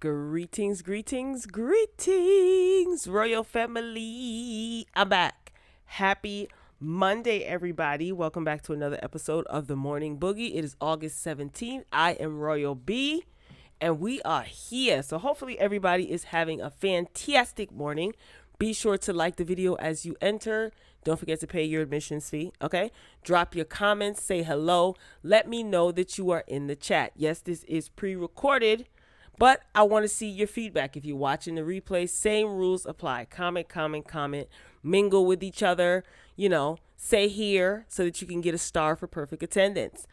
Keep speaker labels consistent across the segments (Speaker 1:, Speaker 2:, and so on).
Speaker 1: Greetings, greetings, greetings, royal family. I'm back. Happy Monday, everybody. Welcome back to another episode of The Morning Boogie. It is August 17th. I am Royal B, and we are here. So hopefully everybody is having a fantastic morning. Be sure to like the video as you enter. Don't forget to pay your admissions fee, okay? Drop your comments, say hello. Let me know that you are in the chat. Yes, this is pre-recorded, but I want to see your feedback. If you're watching the replay, same rules apply. Comment, comment, comment. Mingle with each other. You know, say here so that you can get a star for perfect attendance.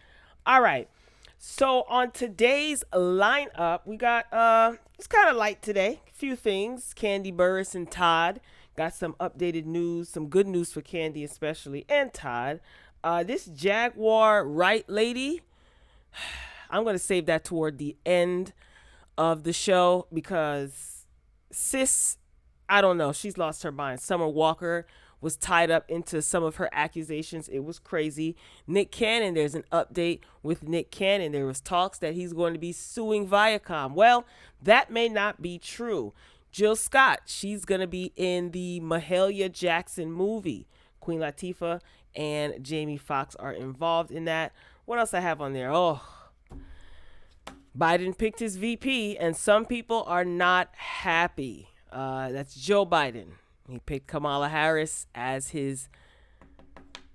Speaker 1: All right. So on today's lineup, we got, it's kind of light today. A few things. Kandi Burruss and Todd got some updated news, some good news for Kandi especially, and Todd. This Jaguar Wright lady, I'm going to save that toward the end of the show because sis, I don't know, she's lost her mind. Summer Walker was tied up into some of her accusations. It was crazy. Nick Cannon, there's an update with Nick Cannon. There was talks that he's going to be suing Viacom. Well, that may not be true. Jill Scott, she's going to be in the Mahalia Jackson movie. Queen Latifah and Jamie Foxx are involved in that. What else I have on there? Oh, Biden picked his VP, and some people are not happy. That's Joe Biden. He picked Kamala Harris as his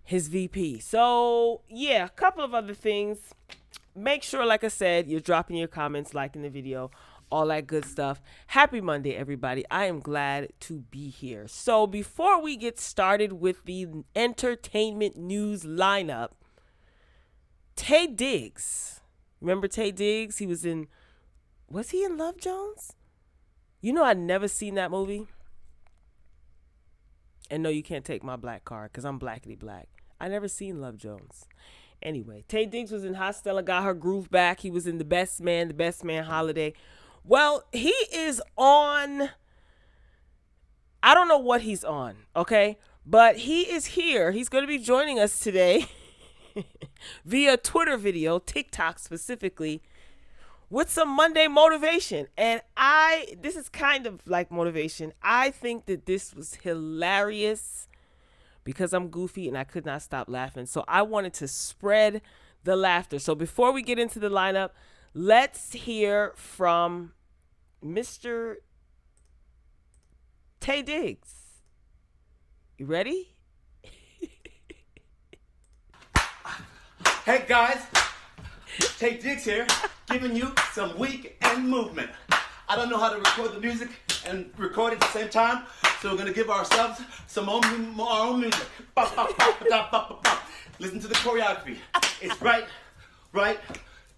Speaker 1: VP. So, yeah, a couple of other things. Make sure, like I said, you're dropping your comments, liking the video, all that good stuff. Happy Monday, everybody. I am glad to be here. So, before we get started with the entertainment news lineup, Taye Diggs. Remember Taye Diggs? Was he in Love Jones? You know, I'd never seen that movie. And no, you can't take my black card because I'm blackity black. I never seen Love Jones. Anyway, Taye Diggs was in Hot Stella, got her groove back. He was in The Best Man Holiday. Well, he is on, I don't know what he's on, okay? But he is here. He's going to be joining us today via Twitter video, TikTok specifically, with some Monday motivation. And this is kind of like motivation. I think that this was hilarious because I'm goofy and I could not stop laughing. So I wanted to spread the laughter. So before we get into the lineup, let's hear from Mr. Taye Diggs. You ready?
Speaker 2: Hey guys, Taye Diggs here, giving you some weekend movement. I don't know how to record the music and record it at the same time, so we're gonna give ourselves some our own music. Bop, bop, bop, bop, bop, bop, bop. Listen to the choreography. It's right,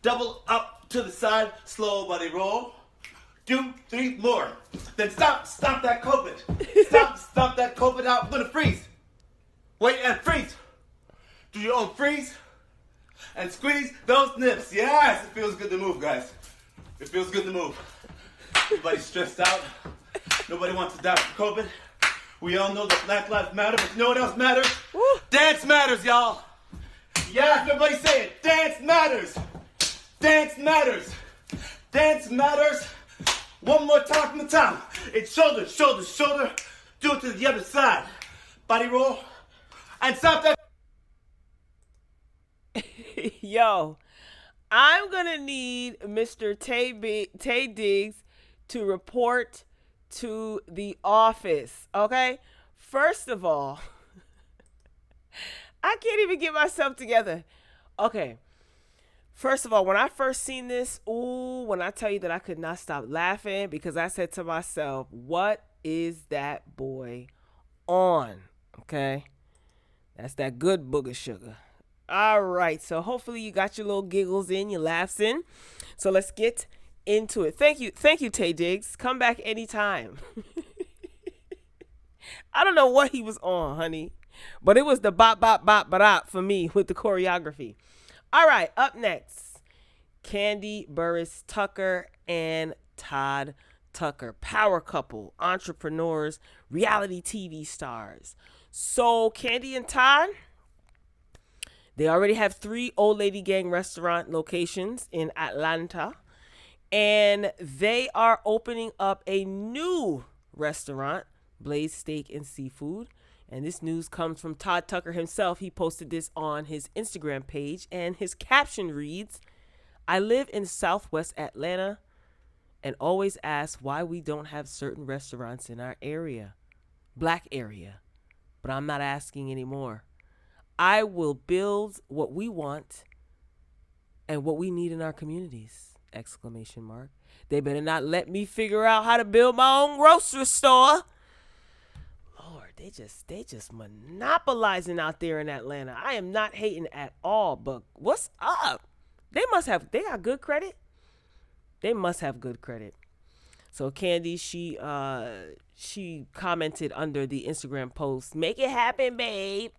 Speaker 2: double up to the side, slow body roll. 2, 3 more. Then stomp that COVID. Stomp that COVID out. I'm gonna freeze. Wait and freeze. Do your own freeze. And squeeze those nips. Yes, it feels good to move, guys. It feels good to move. Everybody's stressed out. Nobody wants to die from COVID. We all know that Black Lives Matter, but you know what else matters? Woo. Dance matters, y'all. Yes, everybody say it. Dance matters. Dance matters. Dance matters. One more time from the top. It's shoulder, shoulder, shoulder. Do it to the other side. Body roll. And stop that.
Speaker 1: Yo, I'm going to need Mr. Taye Diggs to report to the office, okay? First of all, I can't even get myself together. Okay, first of all, when I first seen this, when I tell you that I could not stop laughing because I said to myself, what is that boy on, okay? That's that good booger sugar. All right, so hopefully you got your little giggles in, your laughs in. So let's get into it. Thank you, Taye Diggs. Come back anytime. I don't know what he was on, honey, but it was the bop, bop, bop, bop for me with the choreography. All right, up next, Kandi Burruss, Tucker, and Todd Tucker. Power couple, entrepreneurs, reality TV stars. So Kandi and Todd, they already have 3 Old Lady Gang restaurant locations in Atlanta. And they are opening up a new restaurant, Blaze Steak and Seafood. And this news comes from Todd Tucker himself. He posted this on his Instagram page, and his caption reads, "I live in Southwest Atlanta and always ask why we don't have certain restaurants in our area, black area, but I'm not asking anymore. I will build what we want and what we need in our communities!" Exclamation mark. They better not let me figure out how to build my own grocery store. Lord, they just monopolizing out there in Atlanta. I am not hating at all, but what's up? They got good credit. They must have good credit. So Kandi, she commented under the Instagram post, "Make it happen, babe."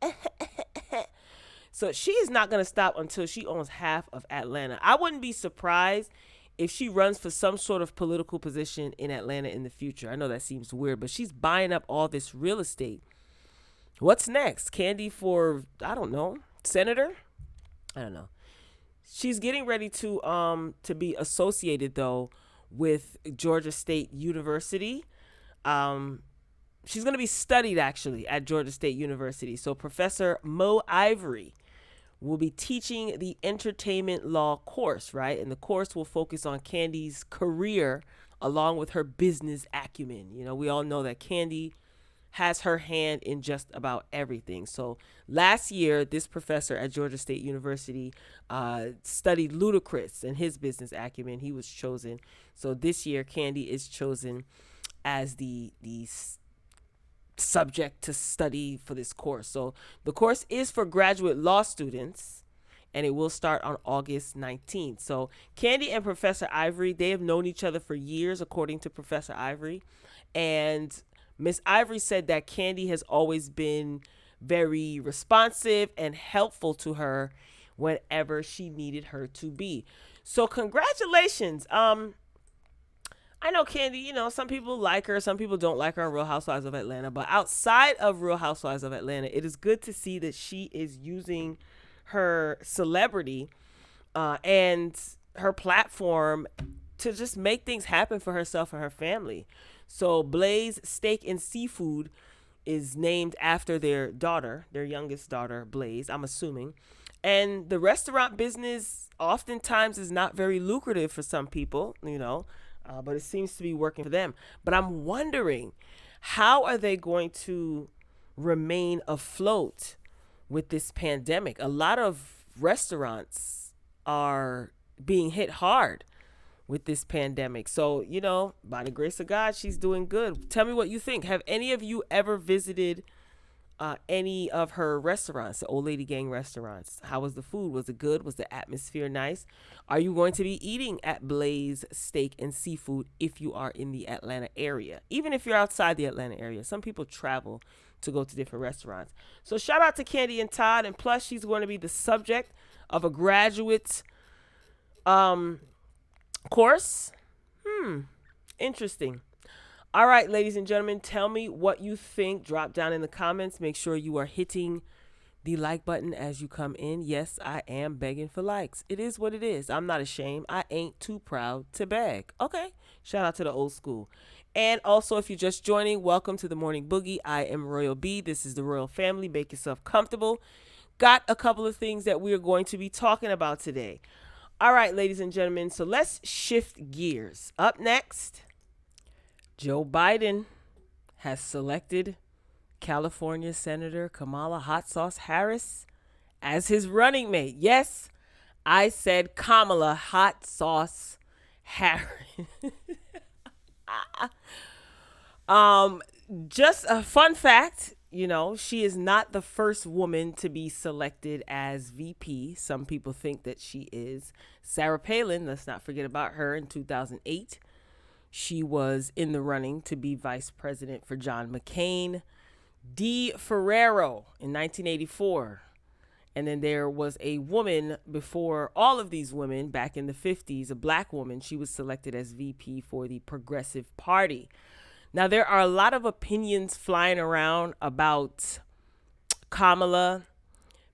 Speaker 1: So she is not going to stop until she owns half of Atlanta. I wouldn't be surprised if she runs for some sort of political position in Atlanta in the future. I know that seems weird, but she's buying up all this real estate. What's next? Kandi for, I don't know, senator? I don't know. She's getting ready to be associated, though, with Georgia State University. She's going to be studied, actually, at Georgia State University. So Professor Mo Ivory will be teaching the entertainment law course, right? And the course will focus on Kandi's career along with her business acumen. You know, we all know that Kandi has her hand in just about everything. So last year, this professor at Georgia State University studied Ludacris and his business acumen. He was chosen. So this year, Kandi is chosen as the subject to study for this course. So the course is for graduate law students, and it will start on August 19th. So Kandi and Professor Ivory, they have known each other for years, according to Professor Ivory. And Miss Ivory said that Kandi has always been very responsive and helpful to her whenever she needed her to be. So congratulations. I know Kandi, you know, some people like her, some people don't like her on Real Housewives of Atlanta, but outside of Real Housewives of Atlanta, it is good to see that she is using her celebrity and her platform to just make things happen for herself and her family. So Blaze Steak and Seafood is named after their daughter, their youngest daughter, Blaze, I'm assuming. And the restaurant business oftentimes is not very lucrative for some people, you know, but it seems to be working for them. But I'm wondering, how are they going to remain afloat with this pandemic? A lot of restaurants are being hit hard with this pandemic. So, you know, by the grace of God, she's doing good. Tell me what you think. Have any of you ever visited any of her restaurants, the Old Lady Gang restaurants? How was the food? Was it good? Was the atmosphere nice? Are you going to be eating at Blaze Steak and Seafood if you are in the Atlanta area? Even if you're outside the Atlanta area, some people travel to go to different restaurants. So shout out to Kandi and Todd. And plus, she's going to be the subject of a graduate course. Interesting. All right, ladies and gentlemen, tell me what you think. Drop down in the comments. Make sure you are hitting the like button as you come in. Yes, I am begging for likes. It is what it is. I'm not ashamed. I ain't too proud to beg. Okay. Shout out to the old school. And also, if you're just joining, welcome to the Morning Boogie. I am Royal B. This is the Royal Family. Make yourself comfortable. Got a couple of things that we are going to be talking about today. All right, ladies and gentlemen. So let's shift gears. Up next, Joe Biden has selected California Senator Kamala Hot Sauce Harris as his running mate. Yes, I said Kamala Hot Sauce Harris. Just a fun fact, you know, she is not the first woman to be selected as VP. Some people think that she is. Sarah Palin, let's not forget about her in 2008. She was in the running to be vice president for John McCain. Dee Ferrero in 1984. And then there was a woman before all of these women back in the 50s, a black woman. She was selected as VP for the Progressive Party. Now, there are a lot of opinions flying around about Kamala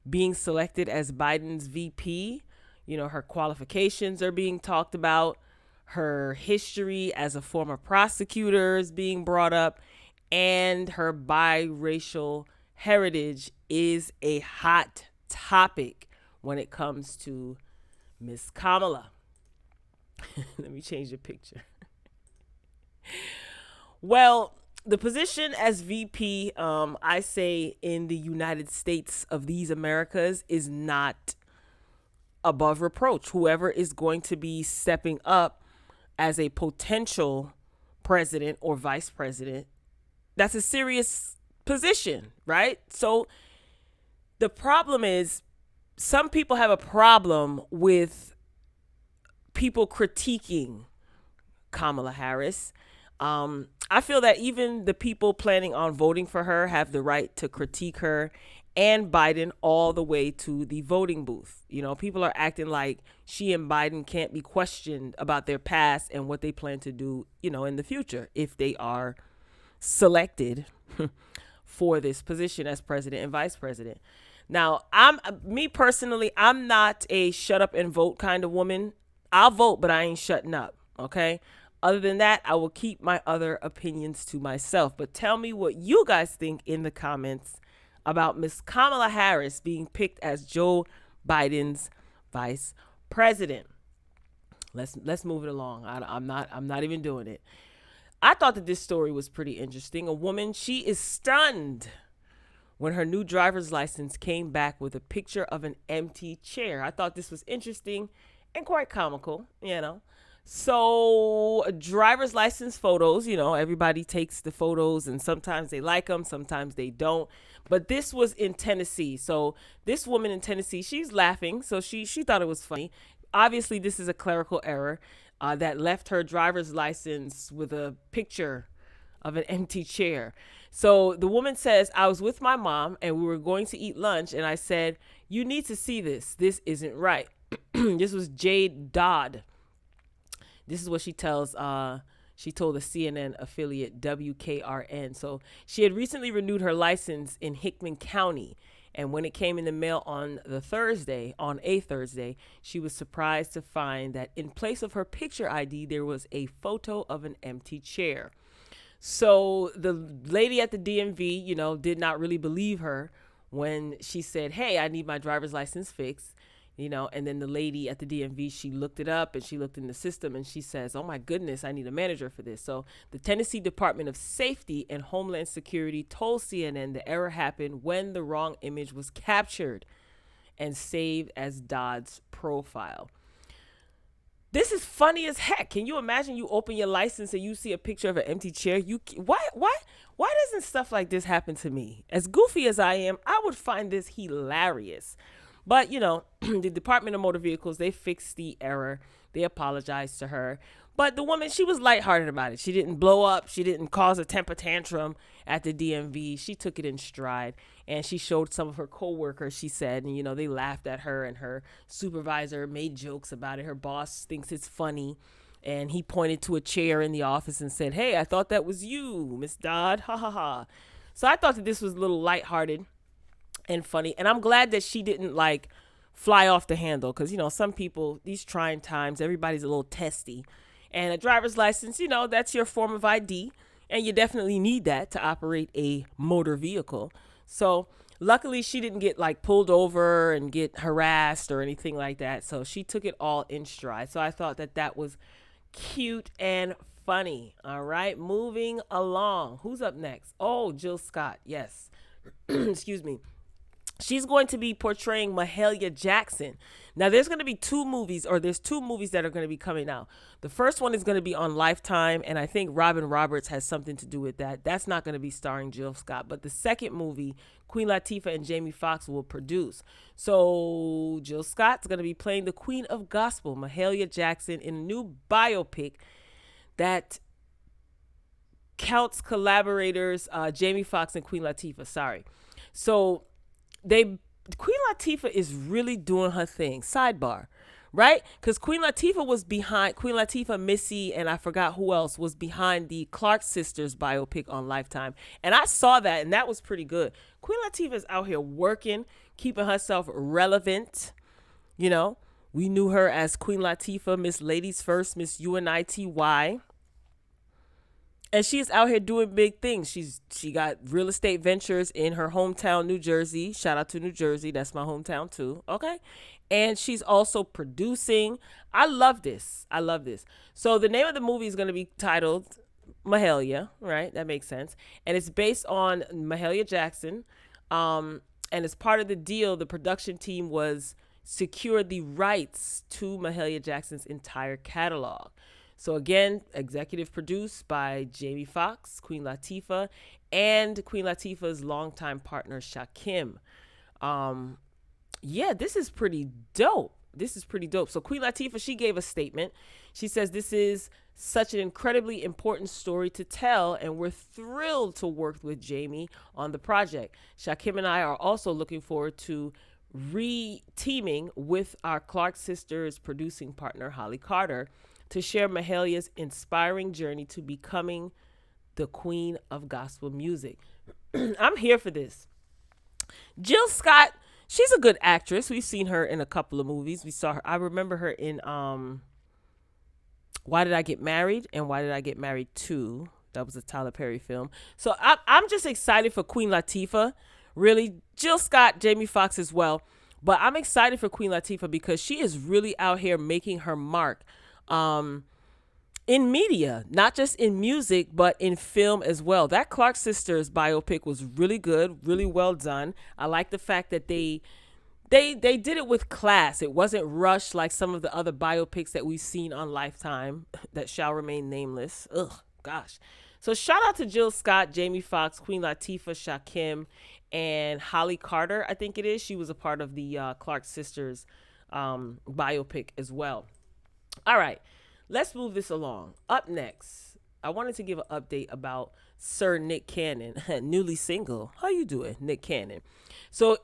Speaker 1: being selected as Biden's VP. You know, her qualifications are being talked about. her history as a former prosecutor is being brought up, and her biracial heritage is a hot topic when it comes to Miss Kamala. Let me change the picture. Well, the position as VP, I say in the United States of these Americas, is not above reproach. Whoever is going to be stepping up as a potential president or vice president, that's a serious position, right? So the problem is, some people have a problem with people critiquing Kamala Harris. I feel that even the people planning on voting for her have the right to critique her and Biden all the way to the voting booth. You know, people are acting like she and Biden can't be questioned about their past and what they plan to do, you know, in the future if they are selected for this position as president and vice president. Now, me personally, I'm not a shut up and vote kind of woman. I'll vote, but I ain't shutting up. Okay. Other than that, I will keep my other opinions to myself. But tell me what you guys think in the comments about Miss Kamala Harris being picked as Joe Biden's vice president. Let's move it along. I'm not even doing it. I thought that this story was pretty interesting. A woman, she is stunned when her new driver's license came back with a picture of an empty chair. I thought this was interesting and quite comical, you know. So driver's license photos, you know, everybody takes the photos and sometimes they like them, sometimes they don't. But this was in Tennessee. So this woman in Tennessee, she's laughing. So she thought it was funny. Obviously, this is a clerical error that left her driver's license with a picture of an empty chair. So the woman says, I was with my mom and we were going to eat lunch. And I said, you need to see this. This isn't right. This was Jade Dodd. This is what she tells, she told the CNN affiliate WKRN. So she had recently renewed her license in Hickman County. And when it came in the mail on a Thursday, she was surprised to find that in place of her picture ID, there was a photo of an empty chair. So the lady at the DMV, you know, did not really believe her when she said, hey, I need my driver's license fixed. You know, and then the lady at the DMV, she looked it up and she looked in the system and she says, oh my goodness, I need a manager for this. So the Tennessee Department of Safety and Homeland Security told CNN the error happened when the wrong image was captured and saved as Dodd's profile. This is funny as heck. Can you imagine you open your license and you see a picture of an empty chair? Why doesn't stuff like this happen to me? As goofy as I am, I would find this hilarious. But, you know, the Department of Motor Vehicles, they fixed the error. They apologized to her. But the woman, she was lighthearted about it. She didn't blow up. She didn't cause a temper tantrum at the DMV. She took it in stride. And she showed some of her coworkers, she said, and, you know, they laughed at her, and her supervisor made jokes about it. Her boss thinks it's funny. And he pointed to a chair in the office and said, hey, I thought that was you, Miss Dodd. Ha, ha, ha. So I thought that this was a little lighthearted and funny. And I'm glad that she didn't like fly off the handle, because, you know, some people, these trying times, everybody's a little testy. And a driver's license, you know, that's your form of ID. And you definitely need that to operate a motor vehicle. So luckily she didn't get like pulled over and get harassed or anything like that. So she took it all in stride. So I thought that that was cute and funny. All right, moving along. Who's up next? Oh, Jill Scott. Yes. Excuse me. She's going to be portraying Mahalia Jackson. Now, there's going to be two movies that are going to be coming out. The first one is going to be on Lifetime, and I think Robin Roberts has something to do with that. That's not going to be starring Jill Scott. But the second movie, Queen Latifah and Jamie Foxx will produce. So Jill Scott's going to be playing the Queen of Gospel, Mahalia Jackson, in a new biopic that counts collaborators, Jamie Foxx and Queen Latifah. Sorry. So Queen Latifah is really doing her thing. Sidebar, right? Because Queen Latifah, Missy, and I forgot who else was behind the Clark sisters biopic on Lifetime. And I saw that, and that was pretty good. Queen Latifah is out here working, keeping herself relevant, you know, We knew her as Queen Latifah, Miss Ladies First, Miss UNITY. And she's out here doing big things. She got real estate ventures in her hometown, New Jersey. Shout out to New Jersey. That's my hometown too. Okay. And she's also producing. I love this. So the name of the movie is going to be titled Mahalia, right? That makes sense. And it's based on Mahalia Jackson. And as part of the deal, the production team was secured the rights to Mahalia Jackson's entire catalog. So again, executive produced by Jamie Foxx, Queen Latifah, and Queen Latifah's longtime partner Shakim. Yeah, this is pretty dope. So Queen Latifah, she gave a statement. She says, "This is such an incredibly important story to tell, and we're thrilled to work with Jamie on the project. Shakim and I are also looking forward to re-teaming with our Clark Sisters producing partner, Holly Carter, to share Mahalia's inspiring journey to becoming the queen of gospel music." I'm here for this. Jill Scott, she's a good actress. We've seen her in a couple of movies. We saw her. I remember her in Why Did I Get Married and Why Did I Get Married 2. That was a Tyler Perry film. So I'm just excited for Queen Latifah. Really, Jill Scott, Jamie Foxx as well. But I'm excited for Queen Latifah because she is really out here making her mark in media, not just in music, but in film as well. That Clark Sisters biopic was really good, really well done. I like the fact that they did it with class. It wasn't rushed like some of the other biopics that we've seen on Lifetime that shall remain nameless. Ugh, gosh. So shout out to Jill Scott, Jamie Foxx, Queen Latifah, Shakim, and Holly Carter, I think it is. She was a part of the Clark Sisters biopic as well. All right, let's move this along. Up next, I wanted to give an update about Sir Nick Cannon, newly single. How you doing, Nick Cannon? So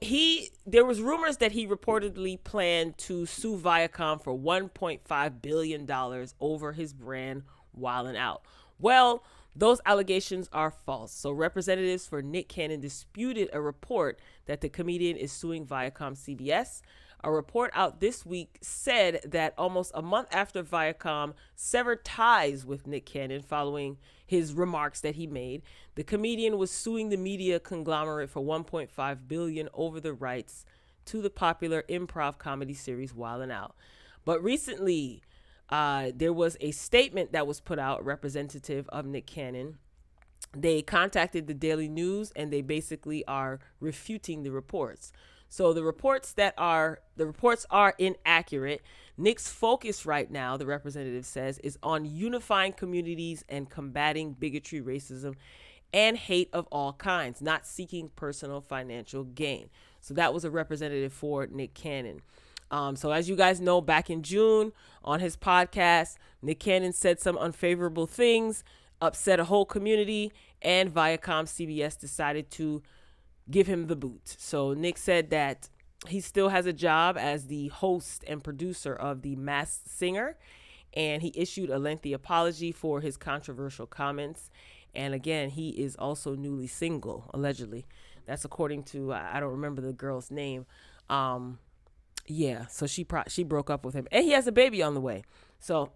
Speaker 1: there was rumors that he reportedly planned to sue Viacom for $1.5 billion over his brand Wildin' Out. Well, those allegations are false. So representatives for Nick Cannon disputed a report that the comedian is suing Viacom CBS. A report out this week said that almost a month after Viacom severed ties with Nick Cannon following his remarks that he made, the comedian was suing the media conglomerate for $1.5 billion over the rights to the popular improv comedy series Wildin' Out. But recently, there was a statement that was put out, representative of Nick Cannon. They contacted the Daily News and they basically are refuting the reports. So the reports are inaccurate. Nick's focus right now, the representative says, is on unifying communities and combating bigotry, racism, and hate of all kinds, not seeking personal financial gain. So that was a representative for Nick Cannon. So as you guys know, back in June on his podcast, Nick Cannon said some unfavorable things, upset a whole community, and Viacom CBS decided to give him the boot. So Nick said that he still has a job as the host and producer of The Masked Singer, and he issued a lengthy apology for his controversial comments. And again, he is also newly single, allegedly. That's according to, I don't remember the girl's name. Yeah, so she broke up with him, and he has a baby on the way. So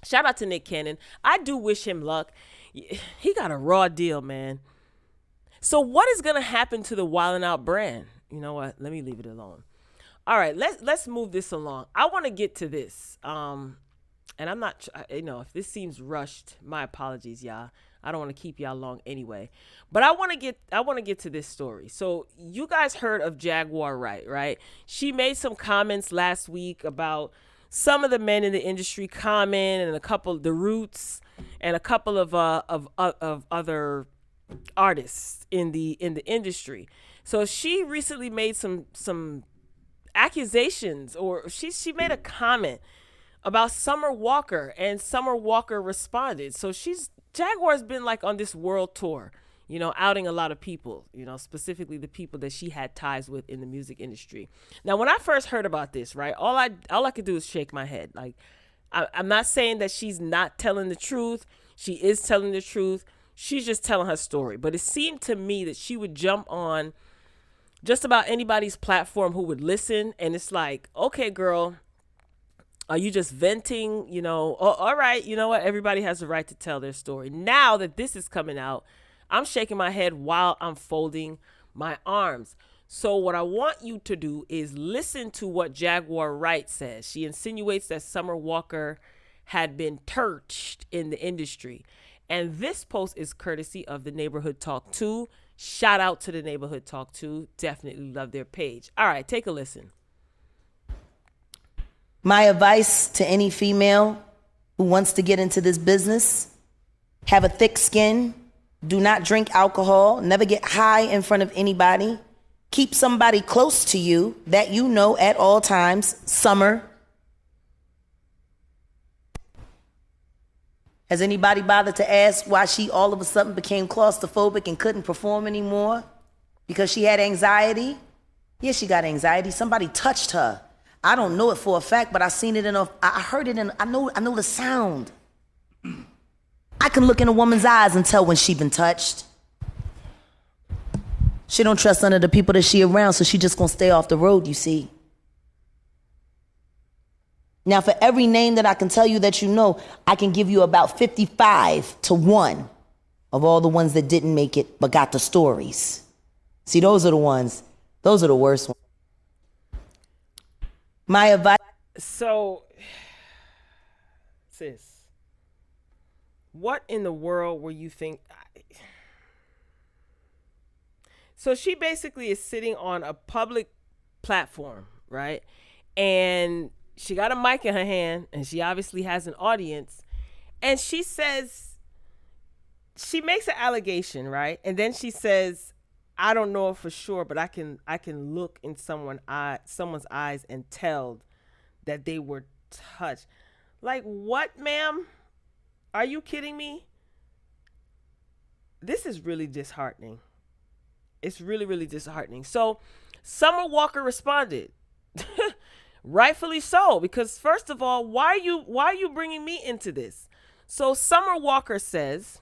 Speaker 1: shout out to Nick Cannon. I do wish him luck. He got a raw deal, man. So what is going to happen to the Wildin' Out brand? You know what? Let me leave it alone. All right, let's move this along. I want to get to this. And I'm not, if this seems rushed, my apologies, y'all. I don't want to keep y'all long anyway. But I want to get to this story. So you guys heard of Jaguar Wright, right? She made some comments last week about some of the men in the industry comment, and a couple of the Roots and a couple of other artists in the industry. So she recently made some accusations, or she made a comment about Summer Walker, and Summer Walker responded. So Jaguar's been like on this world tour, outing a lot of people, specifically the people that she had ties with in the music industry. Now, when I first heard about this, right, all I could do is shake my head. Like, I'm not saying that she's not telling the truth. She is telling the truth. She's just telling her story. But it seemed to me that she would jump on just about anybody's platform who would listen. And it's like, okay, girl, are you just venting? Oh, all right, you know what? Everybody has the right to tell their story. Now that this is coming out, I'm shaking my head while I'm folding my arms. So what I want you to do is listen to what Jaguar Wright says. She insinuates that Summer Walker had been torched in the industry. And this post is courtesy of the Neighborhood Talk 2. Shout out to the Neighborhood Talk 2. Definitely love their page. All right, take a listen.
Speaker 3: My advice to any female who wants to get into this business: have a thick skin, do not drink alcohol, never get high in front of anybody, keep somebody close to you that you know at all times. Summer. Has anybody bothered to ask why she all of a sudden became claustrophobic and couldn't perform anymore? Because she had anxiety? Yeah, she got anxiety. Somebody touched her. I don't know it for a fact, but I seen it I heard it I know the sound. I can look in a woman's eyes and tell when she been touched. She don't trust none of the people that she around, so she just gonna stay off the road, you see. Now, for every name that I can tell you that you know, I can give you about 55 to 1 of all the ones that didn't make it but got the stories. See, those are the worst ones. My advice.
Speaker 1: So, sis, what in the world were you think? So she basically is sitting on a public platform, right? And she got a mic in her hand, and she obviously has an audience. And she says, she makes an allegation, right? And then she says, I don't know for sure, but I can look in someone's eyes and tell that they were touched. Like, what, ma'am? Are you kidding me? This is really disheartening. It's really, really disheartening. So Summer Walker responded, rightfully so, because first of all, why are you bringing me into this? So Summer Walker says,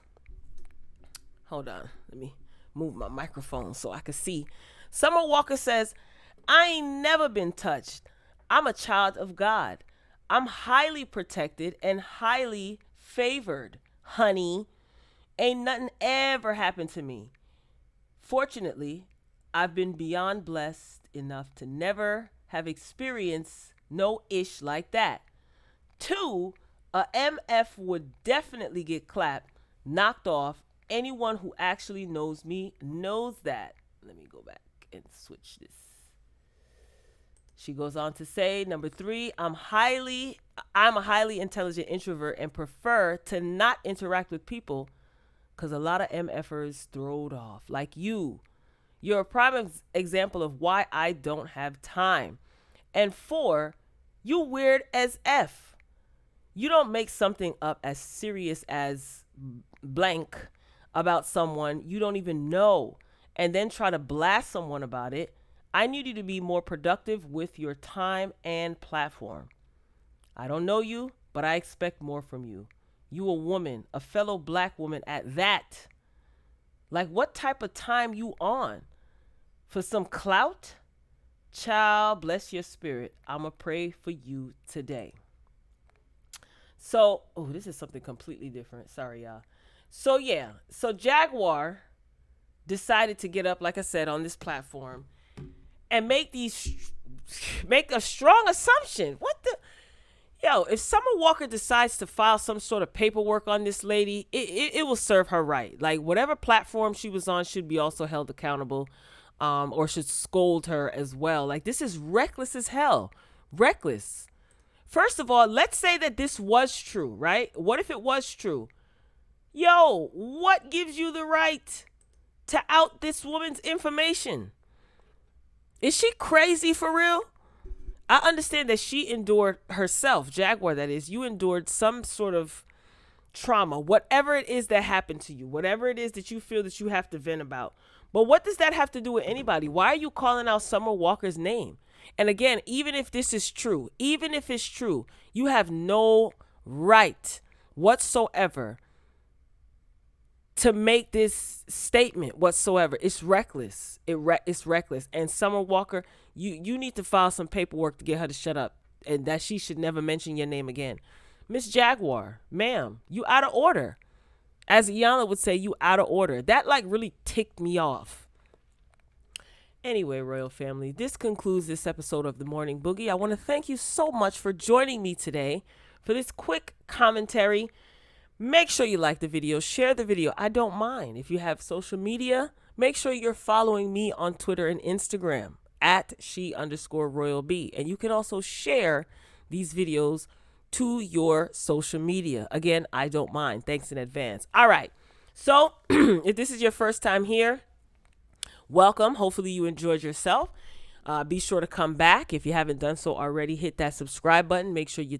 Speaker 1: hold on, let me move my microphone so I can see. Summer Walker says, I ain't never been touched. I'm a child of God. I'm highly protected and highly favored, honey. Ain't nothing ever happened to me. Fortunately, I've been beyond blessed enough to never have experienced no ish like that. 2, a MF would definitely get clapped, knocked off. Anyone who actually knows me knows that. Let me go back and switch this. She goes on to say, number 3, I'm a highly intelligent introvert and prefer to not interact with people because a lot of MFers throwed off. Like you. You're a prime example of why I don't have time. And 4, you weird as F. You don't make something up as serious as blank about someone you don't even know and then try to blast someone about it. I need you to be more productive with your time and platform. I don't know you, but I expect more from you. You a woman, a fellow black woman at that. Like, what type of time you on? For some clout? Child, bless your spirit. I'ma pray for you today. So, this is something completely different. Sorry, y'all. So Jaguar decided to get up, like I said, on this platform and make a strong assumption. What the? Yo, if Summer Walker decides to file some sort of paperwork on this lady, it will serve her right. Like, whatever platform she was on should be also held accountable, or should scold her as well. Like, this is reckless as hell. Reckless. First of all, let's say that this was true, right? What if it was true? Yo, what gives you the right to out this woman's information? Is she crazy for real? I understand that she endured herself, Jaguar, that is. You endured some sort of trauma, whatever it is that happened to you, whatever it is that you feel that you have to vent about. But what does that have to do with anybody? Why are you calling out Summer Walker's name? And again, even if this is true, even if it's true, you have no right whatsoever to make this statement whatsoever. It's reckless. It's reckless. And Summer Walker, you need to file some paperwork to get her to shut up, and that she should never mention your name again. Miss Jaguar, ma'am, you out of order. As Iyanla would say, you out of order. That like really ticked me off. Anyway, Royal Family, this concludes this episode of The Morning Boogie. I want to thank you so much for joining me today for this quick commentary. Make sure you like the video, share the video. I don't mind. If you have social media, make sure you're following me on Twitter and Instagram at @she_royalb. And you can also share these videos to your social media. Again, I don't mind. Thanks in advance. All right. So if this is your first time here, welcome. Hopefully you enjoyed yourself. Be sure to come back. If you haven't done so already, hit that subscribe button. Make sure you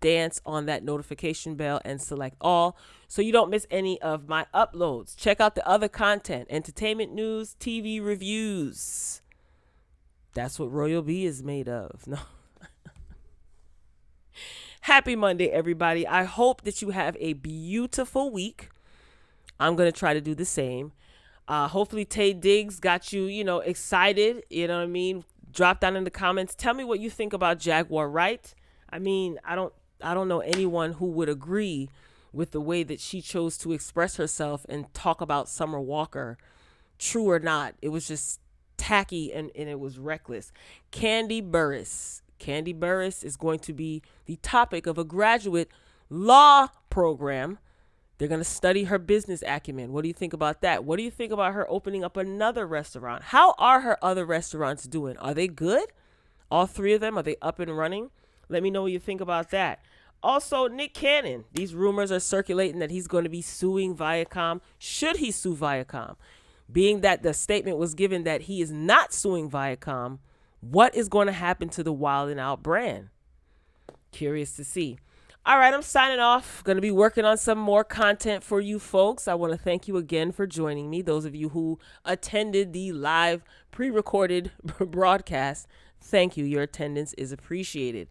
Speaker 1: dance on that notification bell and select all so you don't miss any of my uploads. Check out the other content, entertainment news, TV reviews. That's what Royal B is made of. No. Happy Monday, everybody. I hope that you have a beautiful week. I'm going to try to do the same. Hopefully Tay Diggs got you, excited. You know what I mean? Drop down in the comments. Tell me what you think about Jaguar Wright. I mean, I don't know anyone who would agree with the way that she chose to express herself and talk about Summer Walker. True or not, it was just tacky and it was reckless. Kandi Burruss is going to be the topic of a graduate law program. They're going to study her business acumen. What do you think about that? What do you think about her opening up another restaurant? How are her other restaurants doing? Are they good? All three of them, are they up and running? Let me know what you think about that. Also, Nick Cannon. These rumors are circulating that he's going to be suing Viacom. Should he sue Viacom? Being that the statement was given that he is not suing Viacom, what is going to happen to the Wild 'N Out brand? Curious to see. All right, I'm signing off. Going to be working on some more content for you folks. I want to thank you again for joining me. Those of you who attended the live pre-recorded broadcast, thank you. Your attendance is appreciated.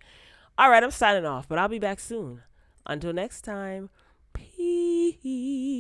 Speaker 1: All right, I'm signing off, but I'll be back soon. Until next time, peace.